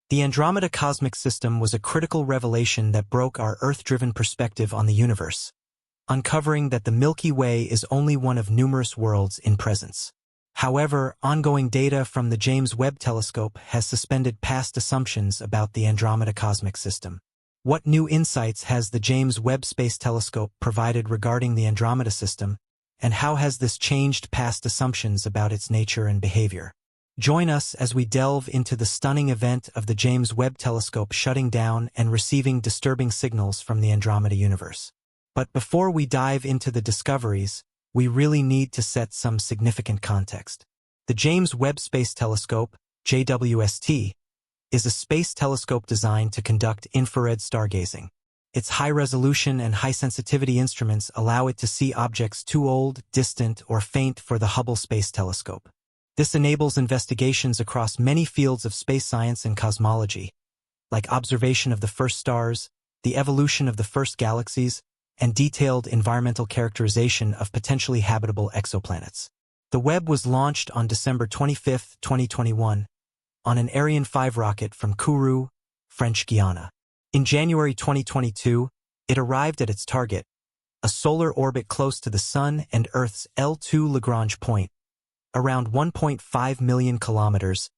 The Andromeda cosmic system was a critical revelation that broke our Earth-driven perspective on the universe, uncovering that the Milky Way is only one of numerous worlds in presence. However, ongoing data from the James Webb Telescope has suspended past assumptions about the Andromeda cosmic system. What new insights has the James Webb Space Telescope provided regarding the Andromeda system, and how has this changed past assumptions about its nature and behavior? Join us as we delve into the stunning event of the James Webb Telescope shutting down and receiving disturbing signals from the Andromeda universe. But before we dive into the discoveries, we really need to set some significant context. The James Webb Space Telescope, JWST, is a space telescope designed to conduct infrared stargazing. Its high-resolution and high-sensitivity instruments allow it to see objects too old, distant, or faint for the Hubble Space Telescope. This enables investigations across many fields of space science and cosmology, like observation of the first stars, the evolution of the first galaxies, and detailed environmental characterization of potentially habitable exoplanets. The Webb was launched on December 25, 2021, on an Ariane 5 rocket from Kourou, French Guiana. In January 2022, it arrived at its target, a solar orbit close to the Sun and Earth's L2 Lagrange point, around 1.5 million kilometers,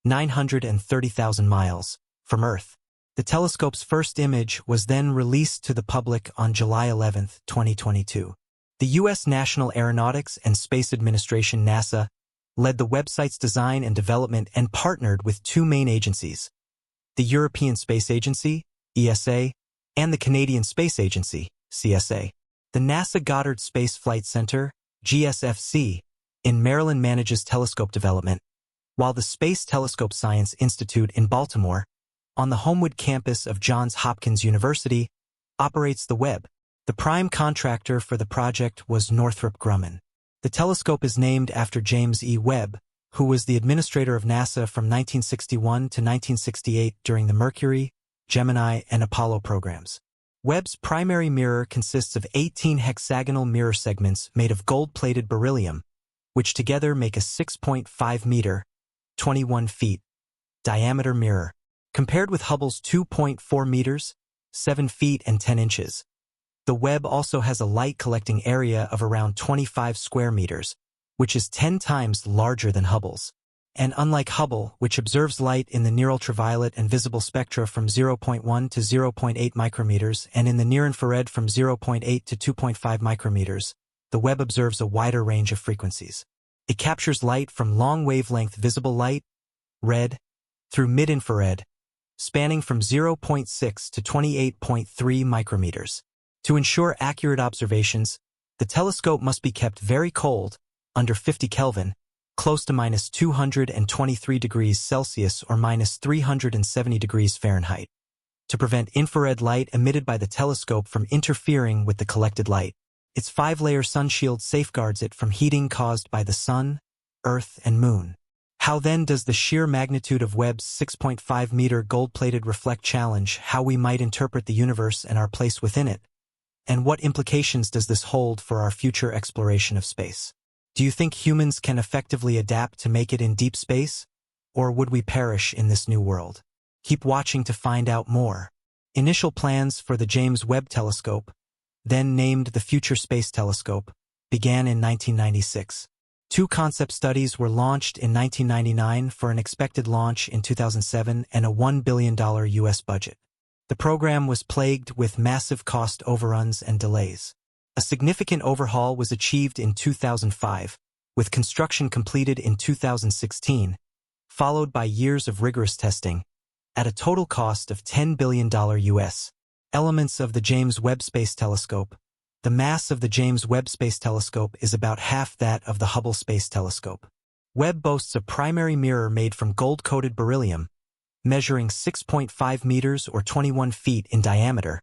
930,000 miles, from Earth. The telescope's first image was then released to the public on July 11, 2022. The U.S. National Aeronautics and Space Administration (NASA) led the website's design and development and partnered with two main agencies, the European Space Agency, ESA, and the Canadian Space Agency, CSA. The NASA Goddard Space Flight Center, GSFC, in Maryland manages telescope development, while the Space Telescope Science Institute in Baltimore, on the Homewood campus of Johns Hopkins University, operates the Webb. The prime contractor for the project was Northrop Grumman. The telescope is named after James E. Webb, who was the administrator of NASA from 1961 to 1968 during the Mercury, Gemini, and Apollo programs. Webb's primary mirror consists of 18 hexagonal mirror segments made of gold-plated beryllium, which together make a 6.5 meter, 21 feet, diameter mirror, compared with Hubble's 2.4 meters, 7 feet and 10 inches. The Webb also has a light collecting area of around 25 square meters, which is 10 times larger than Hubble's. And unlike Hubble, which observes light in the near-ultraviolet and visible spectra from 0.1 to 0.8 micrometers and in the near-infrared from 0.8 to 2.5 micrometers, the Webb observes a wider range of frequencies. It captures light from long-wavelength visible light, red, through mid-infrared, spanning from 0.6 to 28.3 micrometers. To ensure accurate observations, the telescope must be kept very cold, under 50 Kelvin, close to minus 223 degrees Celsius or minus 370 degrees Fahrenheit, to prevent infrared light emitted by the telescope from interfering with the collected light. Its 5-layer sun shield safeguards it from heating caused by the Sun, Earth, and Moon. How then does the sheer magnitude of Webb's 6.5-meter gold-plated reflect challenge how we might interpret the universe and our place within it? And what implications does this hold for our future exploration of space? Do you think humans can effectively adapt to make it in deep space? Or would we perish in this new world? Keep watching to find out more. Initial plans for the James Webb Telescope, then named the Future Space Telescope, began in 1996. 2 concept studies were launched in 1999 for an expected launch in 2007 and a $1 billion U.S. budget. The program was plagued with massive cost overruns and delays. A significant overhaul was achieved in 2005, with construction completed in 2016, followed by years of rigorous testing, at a total cost of $10 billion U.S. Elements of the James Webb Space Telescope. The mass of the James Webb Space Telescope is about half that of the Hubble Space Telescope. Webb boasts a primary mirror made from gold-coated beryllium, measuring 6.5 meters or 21 feet in diameter,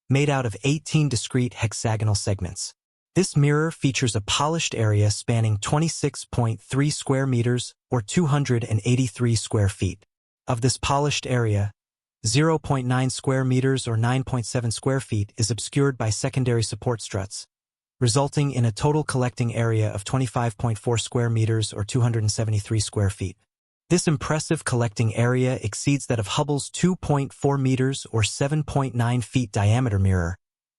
made out of 18 discrete hexagonal segments. This mirror features a polished area spanning 26.3 square meters or 283 square feet. Of this polished area, 0.9 square meters or 9.7 square feet is obscured by secondary support struts, resulting in a total collecting area of 25.4 square meters or 273 square feet. This impressive collecting area exceeds that of Hubble's 2.4 meters or 7.9 feet diameter mirror,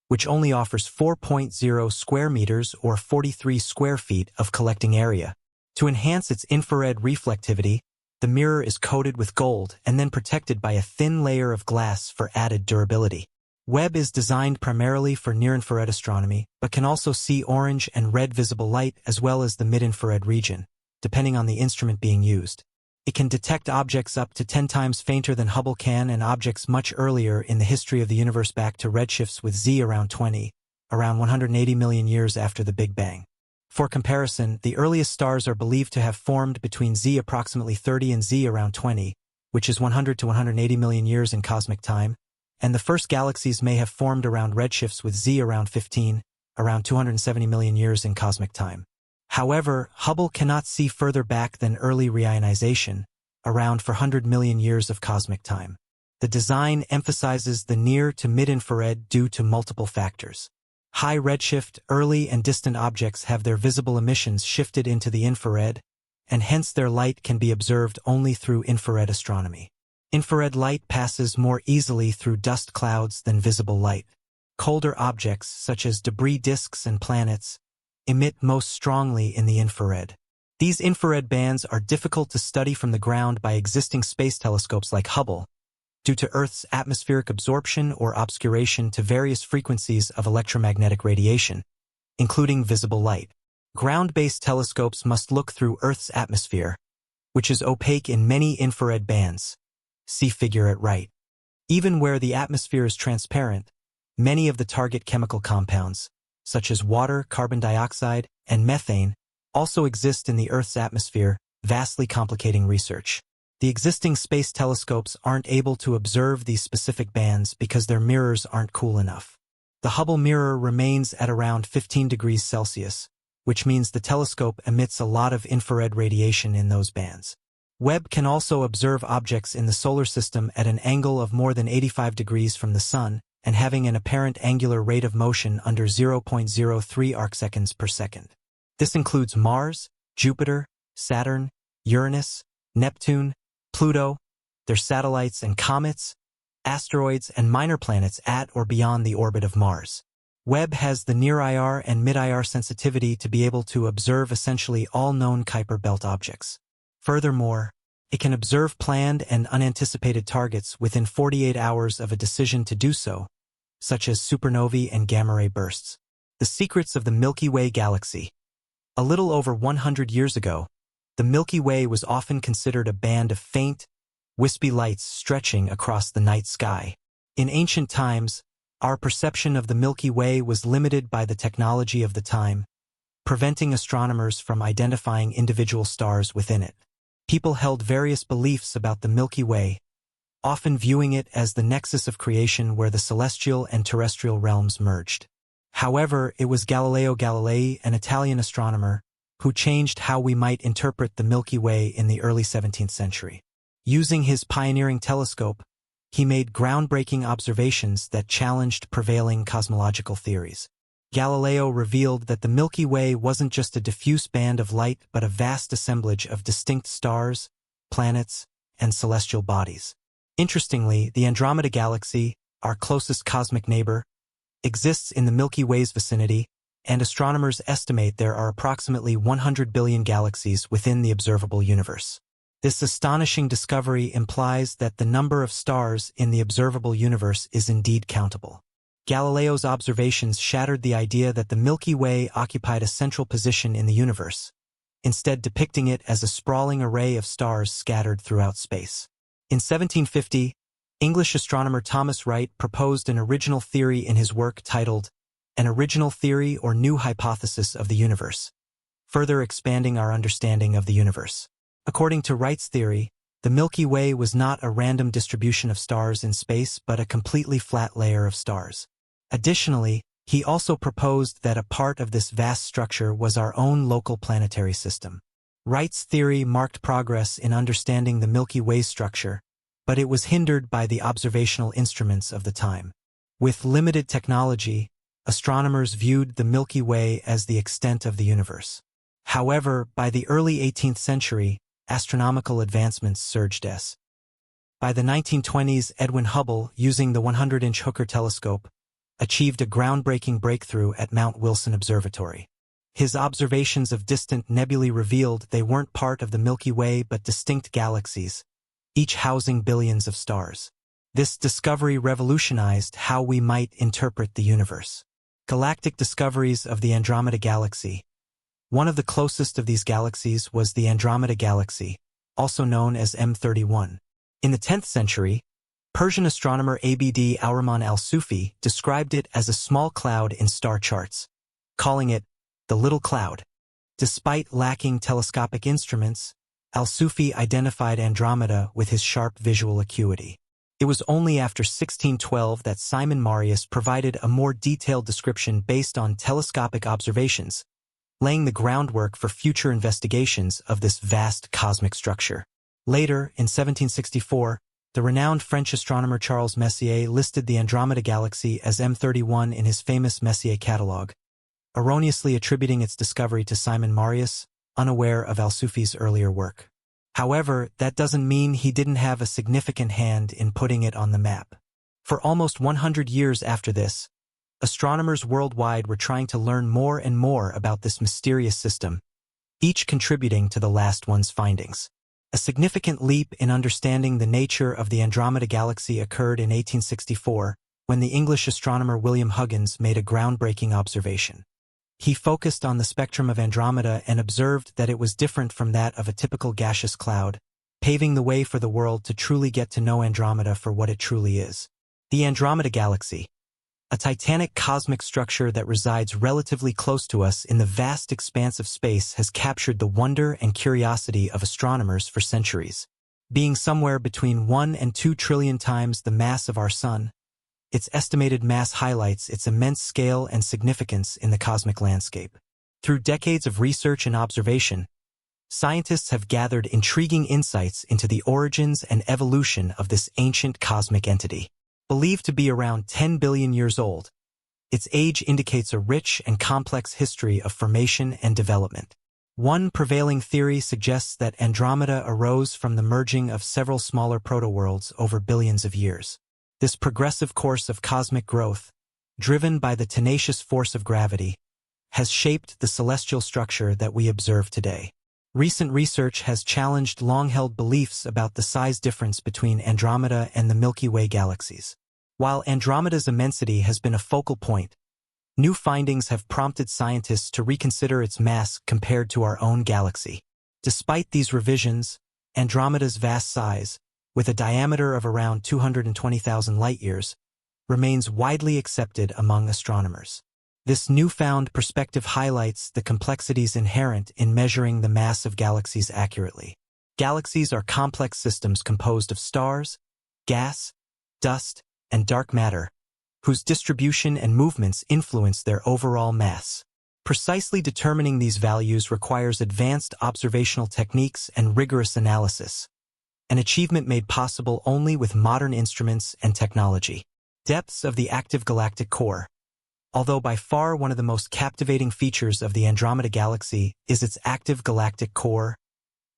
which only offers 4.0 square meters or 43 square feet of collecting area. To enhance its infrared reflectivity, the mirror is coated with gold and then protected by a thin layer of glass for added durability. Webb is designed primarily for near-infrared astronomy, but can also see orange and red visible light as well as the mid-infrared region, depending on the instrument being used. It can detect objects up to 10 times fainter than Hubble can and objects much earlier in the history of the universe back to redshifts with Z around 20, around 180 million years after the Big Bang. For comparison, the earliest stars are believed to have formed between Z approximately 30 and Z around 20, which is 100 to 180 million years in cosmic time, and the first galaxies may have formed around redshifts with Z around 15, around 270 million years in cosmic time. However, Hubble cannot see further back than early reionization, around 400 million years of cosmic time. The design emphasizes the near to mid-infrared due to multiple factors. High redshift, early and distant objects have their visible emissions shifted into the infrared, and hence their light can be observed only through infrared astronomy. Infrared light passes more easily through dust clouds than visible light. Colder objects, such as debris disks and planets, emit most strongly in the infrared. These infrared bands are difficult to study from the ground by existing space telescopes like Hubble, due to Earth's atmospheric absorption or obscuration to various frequencies of electromagnetic radiation, including visible light. Ground-based telescopes must look through Earth's atmosphere, which is opaque in many infrared bands. See figure at right. Even where the atmosphere is transparent, many of the target chemical compounds, such as water, carbon dioxide, and methane, also exist in the Earth's atmosphere, vastly complicating research. The existing space telescopes aren't able to observe these specific bands because their mirrors aren't cool enough. The Hubble mirror remains at around 15 degrees Celsius, which means the telescope emits a lot of infrared radiation in those bands. Webb can also observe objects in the solar system at an angle of more than 85 degrees from the Sun and having an apparent angular rate of motion under 0.03 arcseconds per second. This includes Mars, Jupiter, Saturn, Uranus, Neptune, Pluto, their satellites and comets, asteroids and minor planets at or beyond the orbit of Mars. Webb has the near-IR and mid-IR sensitivity to be able to observe essentially all known Kuiper belt objects. Furthermore, it can observe planned and unanticipated targets within 48 hours of a decision to do so, such as supernovae and gamma-ray bursts. The secrets of the Milky Way galaxy. A little over 100 years ago, the Milky Way was often considered a band of faint, wispy lights stretching across the night sky. In ancient times, our perception of the Milky Way was limited by the technology of the time, preventing astronomers from identifying individual stars within it. People held various beliefs about the Milky Way, often viewing it as the nexus of creation where the celestial and terrestrial realms merged. However, it was Galileo Galilei, an Italian astronomer, who changed how we might interpret the Milky Way in the early 17th century. Using his pioneering telescope, he made groundbreaking observations that challenged prevailing cosmological theories. Galileo revealed that the Milky Way wasn't just a diffuse band of light but a vast assemblage of distinct stars, planets, and celestial bodies. Interestingly, the Andromeda galaxy, our closest cosmic neighbor, exists in the Milky Way's vicinity, and astronomers estimate there are approximately 100 billion galaxies within the observable universe. This astonishing discovery implies that the number of stars in the observable universe is indeed countable. Galileo's observations shattered the idea that the Milky Way occupied a central position in the universe, instead depicting it as a sprawling array of stars scattered throughout space. In 1750, English astronomer Thomas Wright proposed an original theory in his work titled An Original Theory or New Hypothesis of the Universe, further expanding our understanding of the universe. According to Wright's theory, the Milky Way was not a random distribution of stars in space but a completely flat layer of stars. Additionally, he also proposed that a part of this vast structure was our own local planetary system. Wright's theory marked progress in understanding the Milky Way structure, but it was hindered by the observational instruments of the time. With limited technology, astronomers viewed the Milky Way as the extent of the universe. However, by the early 18th century, astronomical advancements surged as. By the 1920s, Edwin Hubble, using the 100-inch Hooker telescope, achieved a groundbreaking breakthrough at Mount Wilson Observatory. His observations of distant nebulae revealed they weren't part of the Milky Way but distinct galaxies, each housing billions of stars. This discovery revolutionized how we might interpret the universe. Galactic discoveries of the Andromeda Galaxy. One of the closest of these galaxies was the Andromeda Galaxy, also known as M31. In the 10th century, Persian astronomer Abd al-Rahman al-Sufi described it as a small cloud in star charts, calling it the Little Cloud. Despite lacking telescopic instruments, al-Sufi identified Andromeda with his sharp visual acuity. It was only after 1612 that Simon Marius provided a more detailed description based on telescopic observations, laying the groundwork for future investigations of this vast cosmic structure. Later, in 1764, the renowned French astronomer Charles Messier listed the Andromeda Galaxy as M31 in his famous Messier catalogue, erroneously attributing its discovery to Simon Marius, unaware of al-Sufi's earlier work. However, that doesn't mean he didn't have a significant hand in putting it on the map. For almost 100 years after this, astronomers worldwide were trying to learn more and more about this mysterious system, each contributing to the last one's findings. A significant leap in understanding the nature of the Andromeda Galaxy occurred in 1864, when the English astronomer William Huggins made a groundbreaking observation. He focused on the spectrum of Andromeda and observed that it was different from that of a typical gaseous cloud, paving the way for the world to truly get to know Andromeda for what it truly is. The Andromeda Galaxy, a titanic cosmic structure that resides relatively close to us in the vast expanse of space, has captured the wonder and curiosity of astronomers for centuries. Being somewhere between 1 and 2 trillion times the mass of our Sun, its estimated mass highlights its immense scale and significance in the cosmic landscape. Through decades of research and observation, scientists have gathered intriguing insights into the origins and evolution of this ancient cosmic entity. Believed to be around 10 billion years old, its age indicates a rich and complex history of formation and development. One prevailing theory suggests that Andromeda arose from the merging of several smaller protoworlds over billions of years. This progressive course of cosmic growth, driven by the tenacious force of gravity, has shaped the celestial structure that we observe today. Recent research has challenged long-held beliefs about the size difference between Andromeda and the Milky Way galaxies. While Andromeda's immensity has been a focal point, new findings have prompted scientists to reconsider its mass compared to our own galaxy. Despite these revisions, Andromeda's vast size, with a diameter of around 220,000 light-years, remains widely accepted among astronomers. This newfound perspective highlights the complexities inherent in measuring the mass of galaxies accurately. Galaxies are complex systems composed of stars, gas, dust, and dark matter, whose distribution and movements influence their overall mass. Precisely determining these values requires advanced observational techniques and rigorous analysis, an achievement made possible only with modern instruments and technology. Depths of the active galactic core. Although by far one of the most captivating features of the Andromeda Galaxy is its active galactic core,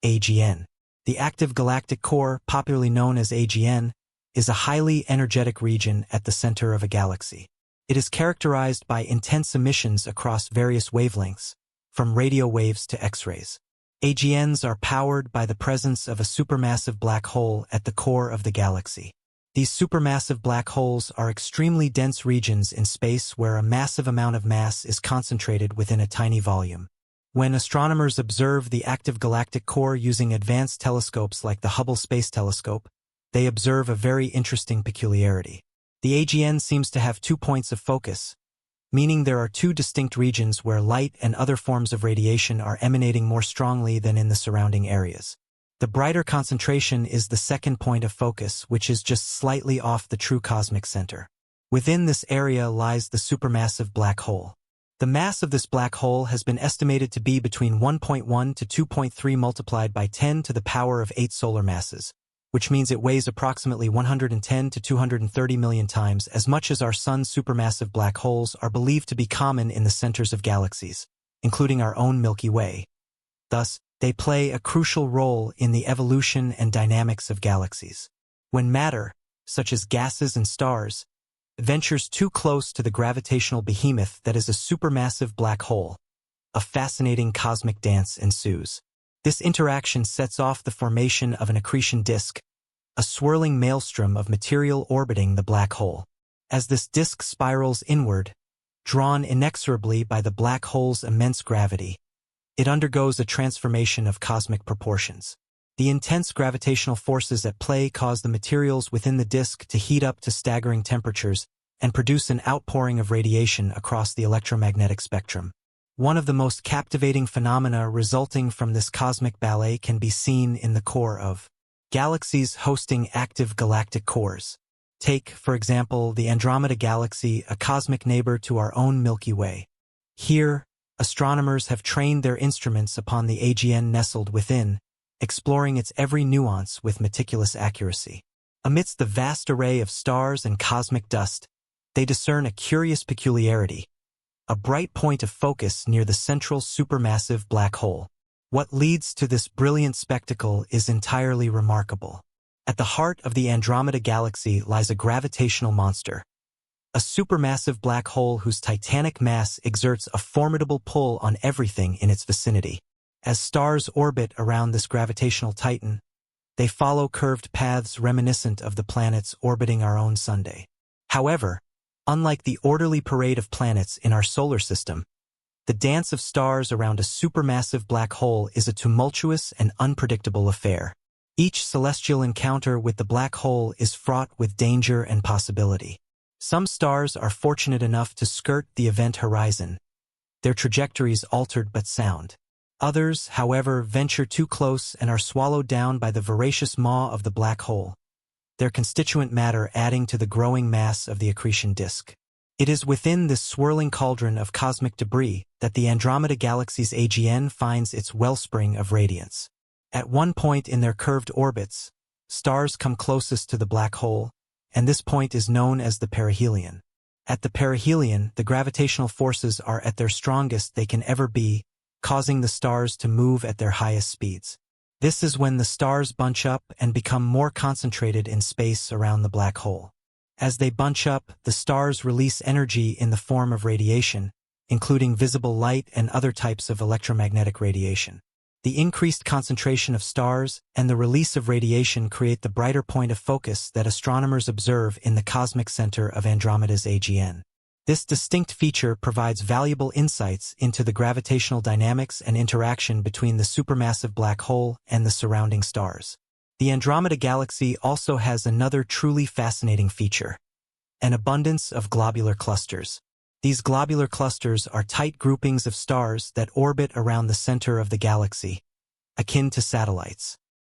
AGN. The active galactic core, popularly known as AGN, is a highly energetic region at the center of a galaxy. It is characterized by intense emissions across various wavelengths, from radio waves to X-rays. AGNs are powered by the presence of a supermassive black hole at the core of the galaxy. These supermassive black holes are extremely dense regions in space where a massive amount of mass is concentrated within a tiny volume. When astronomers observe the active galactic core using advanced telescopes like the Hubble Space Telescope, they observe a very interesting peculiarity. The AGN seems to have 2 points of focus, meaning there are 2 distinct regions where light and other forms of radiation are emanating more strongly than in the surrounding areas. The brighter concentration is the second point of focus, which is just slightly off the true cosmic center. Within this area lies the supermassive black hole. The mass of this black hole has been estimated to be between 1.1 to 2.3 multiplied by 10 to the power of 8 solar masses, which means it weighs approximately 110 to 230 million times as much as our Sun's supermassive black holes are believed to be common in the centers of galaxies, including our own Milky Way. Thus, They play a crucial role in the evolution and dynamics of galaxies. When matter, such as gases and stars, ventures too close to the gravitational behemoth that is a supermassive black hole, a fascinating cosmic dance ensues. This interaction sets off the formation of an accretion disk, a swirling maelstrom of material orbiting the black hole. As this disk spirals inward, drawn inexorably by the black hole's immense gravity, it undergoes a transformation of cosmic proportions. The intense gravitational forces at play cause the materials within the disk to heat up to staggering temperatures and produce an outpouring of radiation across the electromagnetic spectrum. One of the most captivating phenomena resulting from this cosmic ballet can be seen in the core of galaxies hosting active galactic cores. Take, for example, the Andromeda galaxy, a cosmic neighbor to our own Milky Way. Here, astronomers have trained their instruments upon the AGN nestled within, exploring its every nuance with meticulous accuracy. Amidst the vast array of stars and cosmic dust, they discern a curious peculiarity, a bright point of focus near the central supermassive black hole. What leads to this brilliant spectacle is entirely remarkable. At the heart of the Andromeda galaxy lies a gravitational monster, a supermassive black hole whose titanic mass exerts a formidable pull on everything in its vicinity. As stars orbit around this gravitational titan, they follow curved paths reminiscent of the planets orbiting our own Sunday. However, unlike the orderly parade of planets in our solar system, the dance of stars around a supermassive black hole is a tumultuous and unpredictable affair. Each celestial encounter with the black hole is fraught with danger and possibility. Some stars are fortunate enough to skirt the event horizon, their trajectories altered but sound. Others, however, venture too close and are swallowed down by the voracious maw of the black hole, their constituent matter adding to the growing mass of the accretion disk. It is within this swirling cauldron of cosmic debris that the Andromeda galaxy's AGN finds its wellspring of radiance. At one point in their curved orbits, stars come closest to the black hole, and this point is known as the perihelion. At the perihelion, the gravitational forces are at their strongest they can ever be, causing the stars to move at their highest speeds. This is when the stars bunch up and become more concentrated in space around the black hole. As they bunch up, the stars release energy in the form of radiation, including visible light and other types of electromagnetic radiation. The increased concentration of stars and the release of radiation create the brighter point of focus that astronomers observe in the cosmic center of Andromeda's AGN. This distinct feature provides valuable insights into the gravitational dynamics and interaction between the supermassive black hole and the surrounding stars. The Andromeda galaxy also has another truly fascinating feature: an abundance of globular clusters. These globular clusters are tight groupings of stars that orbit around the center of the galaxy, akin to satellites.